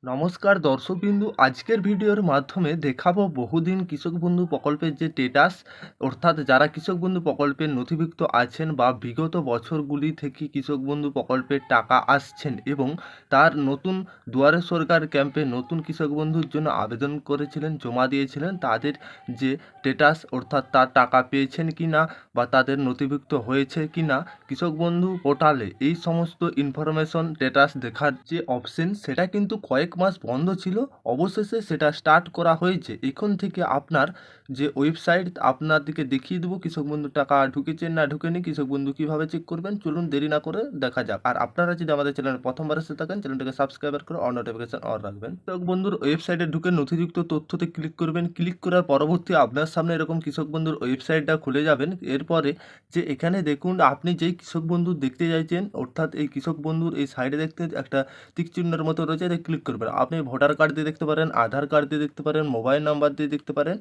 নমস্কার দর্শকবিন্দু, আজকের ভিডিওর মাধ্যমে দেখাবো বহুদিন কৃষক বন্ধু প্রকল্পের যে স্টেটাস, অর্থাৎ যারা কৃষক বন্ধু প্রকল্পের নথিভুক্ত আছেন বা বিগত বছরগুলি থেকে কৃষক বন্ধু প্রকল্পের টাকা আসছেন এবং তার নতুন দুয়ারে সরকার ক্যাম্পে নতুন কৃষক বন্ধুর জন্য আবেদন করেছিলেন, জমা দিয়েছিলেন, তাদের যে স্টেটাস অর্থাৎ তার টাকা পেয়েছেন কি না বা তাদের নথিভুক্ত হয়েছে কি না কৃষক বন্ধু পোর্টালে এই সমস্ত ইনফরমেশন স্টেটাস দেখার যে অপশন, সেটা কিন্তু কয়েক মাস বন্ধ ছিল। অবশেষে সেটা স্টার্ট করা হয়েছে। এখন থেকে আপনার যে ওয়েবসাইট আপনাদেরকে দেখিয়ে দেবো কৃষক বন্ধু টাকা ঢুকেছে না ঢুকেনি, কৃষক বন্ধু কীভাবে চেক করবেন, চলুন দেরি না করে দেখা যাক। আর আপনারা যদি আমাদের চ্যানেল প্রথমবার এসে থাকেন, চ্যানেলটাকে সাবস্ক্রাইব করে অন নোটিফিকেশন অন রাখবেন। কৃষক বন্ধুর ওয়েবসাইটে ঢুকে নথিযুক্ত তথ্যতে ক্লিক করবেন। ক্লিক করার পরবর্তী আপনার সামনে এরকম কৃষক বন্ধুর ওয়েবসাইটটা খুলে যাবেন। এরপরে যে এখানে দেখুন, আপনি যেই কৃষক বন্ধু দেখতে চাইছেন, অর্থাৎ এই কৃষক বন্ধুর এই সাইডে দেখতে একটা টিক চিহ্নের মতো রয়েছে, এতে ক্লিক করবেন। আপনি ভোটার কার্ড দিয়ে দেখতে পারেন, আধার কার্ড দিয়ে দেখতে পারেন, মোবাইল নাম্বার দিয়ে দেখতে পারেন।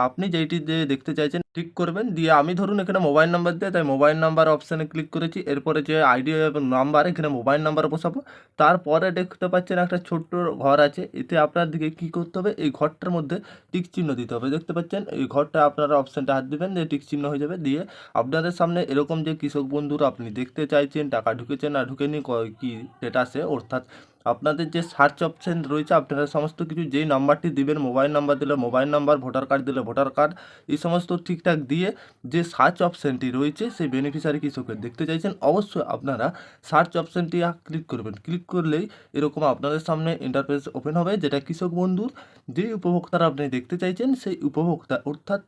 আপনি যেইটি দিয়ে দেখতে চাইছেন ঠিক করবেন। দিয়ে আমি ধরুন এখানে মোবাইল নাম্বার দিয়ে, তাই মোবাইল নাম্বার অপশানে ক্লিক করেছি। এরপরে যে আইডি নাম্বার, এখানে মোবাইল নাম্বার বসাবো। তারপরে দেখতে পাচ্ছেন একটা ছোট্ট ঘর আছে, এতে আপনার দিকে কী করতে হবে, এই ঘরটার মধ্যে টিক চিহ্ন দিতে হবে। দেখতে পাচ্ছেন এই ঘরটা, আপনারা অপশানটা হাত দিবেন, দিয়ে টিক চিহ্ন হয়ে যাবে। দিয়ে আপনাদের সামনে এরকম যে কৃষক বন্ধুরা আপনি দেখতে চাইছেন টাকা ঢুকেছে না ঢুকেনি কি স্টেটাসে, অর্থাৎ আপনাদের যে সার্চ অপশান রয়েছে, আপনারা সমস্ত কিছু যেই নাম্বারটি দিবেন, মোবাইল নাম্বার দিলে মোবাইল নাম্বার, ভোটার কার্ড দিলে ভোটার কার্ড, এই সমস্ত ঠিকঠাক দিয়ে যে সার্চ অপশানটি রয়েছে, সেই বেনিফিশিয়ারি কৃষকের দেখতে চাইছেন, অবশ্যই আপনারা সার্চ অপশানটি ক্লিক করবেন। ক্লিক করলেই এরকম আপনাদের সামনে ইন্টারফেস ওপেন হবে, যেটা কৃষক বন্ধুর যেই উপভোক্তারা আপনি দেখতে চাইছেন সেই উপভোক্তা, অর্থাৎ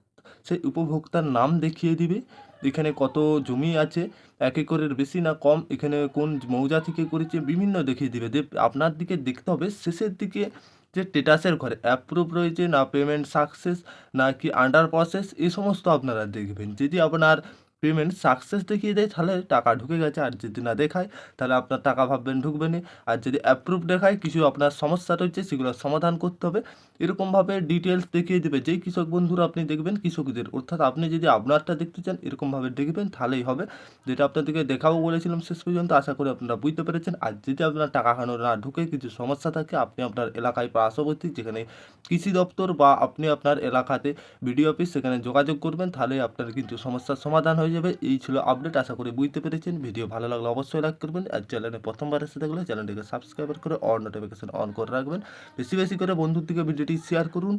সেই উপভোক্তার নাম দেখিয়ে দিবে। এখানে কত জমি আছে, 1 একরের বেশি না কম, এখানে কোন মৌজা থেকে করেছে, বিভিন্ন দেখিয়ে দিবে। আপনার দিকে দেখতে হবে শেষের দিকে যে স্টেটাসের ঘরে অ্যাপ্রুভ রয়েছে না, পেমেন্ট সাকসেস নাকি আন্ডার প্রসেস, এই সমস্ত আপনারা দেখবেন। যদি আপনার পেমেন্ট সাকসেস দেখিয়ে দেয় তাহলে টাকা ঢুকে গেছে, আর যদি না দেখায় তাহলে আপনার টাকা ভাববেন ঢুকবে না। আর যদি অ্যাপ্রুভ দেখায় কিছু আপনার সমস্যা রয়েছে, সেগুলো সমাধান করতে হবে। এরকমভাবে ডিটেলস দেখিয়ে দেবে যেই কৃষক বন্ধুরা আপনি দেখবেন কৃষকদের, অর্থাৎ আপনি যদি আপনারটা দেখতে চান এরকমভাবে দেখবেন তাহলেই হবে। যেটা আপনাদেরকে দেখাবো বলেছিলাম শেষ পর্যন্ত, আশা করি আপনারা বুঝতে পেরেছেন। আর যদি আপনার টাকা খানো না ঢুকে কিছু সমস্যা থাকে, আপনি আপনার এলাকায় পার্শ্ববর্তী যেখানে কৃষি দপ্তর বা আপনি আপনার এলাকাতে বিডিও অফিস, সেখানে যোগাযোগ করবেন, তাহলে আপনার কিন্তু সমস্যার সমাধান হয়ে যাবে। এই ছিল আপডেট, আশা করি বুঝতে পেরেছেন। ভিডিও ভালো লাগলে অবশ্যই লাইক করবেন, আর চ্যানেলে প্রথমবার এসে থাকলে চ্যানেলটিকে সাবস্ক্রাইব করে অন নোটিফিকেশন অন করে রাখবেন। বেশি বেশি করে বন্ধুর দিকে ভিডিওটি শেয়ার করুন।